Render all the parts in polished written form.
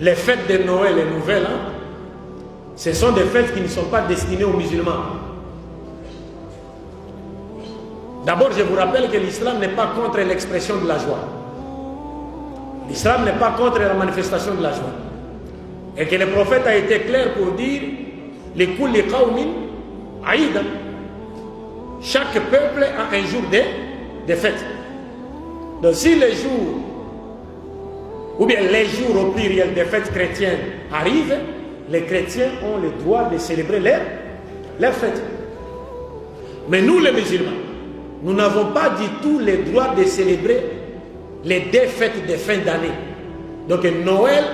les fêtes de Noël et Nouvel An, ce sont des fêtes qui ne sont pas destinées aux musulmans. D'abord, je vous rappelle que l'islam n'est pas contre l'expression de la joie. L'islam n'est pas contre la manifestation de la joie. Et que le prophète a été clair pour dire les kulli qawmin aïda. Chaque peuple a un jour de fête. Donc si les jours, ou bien les jours au pluriel des fêtes chrétiennes arrivent, les chrétiens ont le droit de célébrer leurs fêtes. Mais nous les musulmans, nous n'avons pas du tout le droit de célébrer les deux fêtes de fin d'année. Donc Noël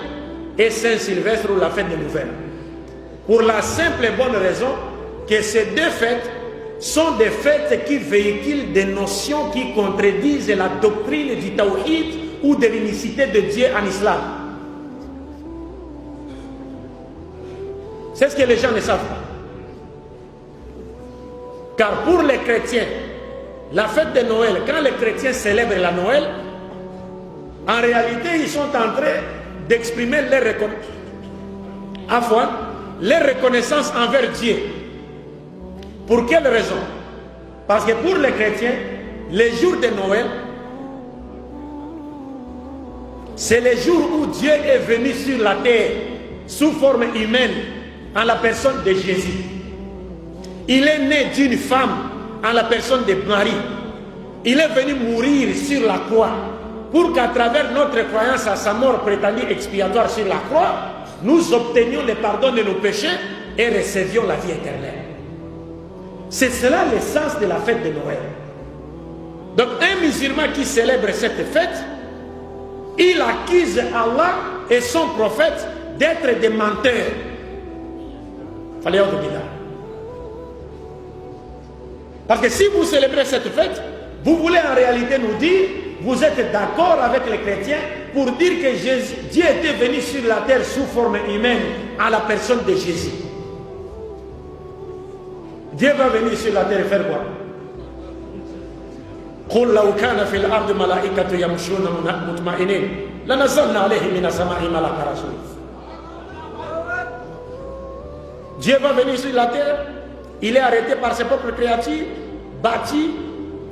et Saint-Sylvestre ou la fête de Nouvelle. Pour la simple et bonne raison que ces deux fêtes sont des fêtes qui véhiculent des notions qui contredisent la doctrine du tawhid ou de l'unicité de Dieu en islam. C'est ce que les gens ne savent pas. Car pour les chrétiens, la fête de Noël, quand les chrétiens célèbrent la Noël, en réalité, ils sont en train d'exprimer leur reconnaissance envers Dieu. Pour quelle raison? Parce que pour les chrétiens, les jours de Noël, c'est le jour où Dieu est venu sur la terre sous forme humaine en la personne de Jésus. Il est né d'une femme en la personne de Marie. Il est venu mourir sur la croix pour qu'à travers notre croyance à sa mort prétendue expiatoire sur la croix, nous obtenions le pardon de nos péchés et recevions la vie éternelle. C'est cela l'essence de la fête de Noël. Donc un musulman qui célèbre cette fête, il accuse Allah et son prophète d'être des menteurs. Fallait autre dire. Parce que si vous célébrez cette fête, vous voulez en réalité nous dire, vous êtes d'accord avec les chrétiens pour dire que Dieu était venu sur la terre sous forme humaine à la personne de Jésus. Dieu va venir sur la terre et faire quoi? قل لو كان في الأرض ملائكة يمشون مطمئنين لنزلنا عليهم من السماء ملكا رسولا. Dieu va venir sur la terre, il est arrêté par ses propres créatures, battu,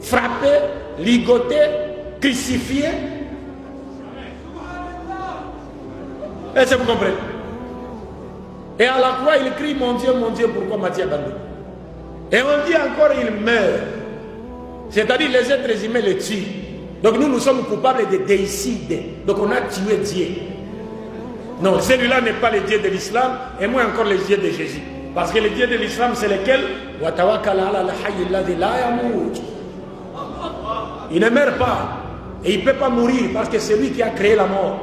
frappé, ligoté, crucifié. Est-ce que vous comprenez? Et à la croix, il crie, mon Dieu, pourquoi m'as-tu abandonné? Et on dit encore, il meurt. C'est-à-dire les êtres humains le tuent. Donc nous sommes coupables de déicide. Donc on a tué Dieu. Non, celui-là n'est pas le Dieu de l'islam, et moins encore le Dieu de Jésus. Parce que le Dieu de l'islam, c'est lequel? Il ne meurt pas. Et il ne peut pas mourir parce que c'est lui qui a créé la mort.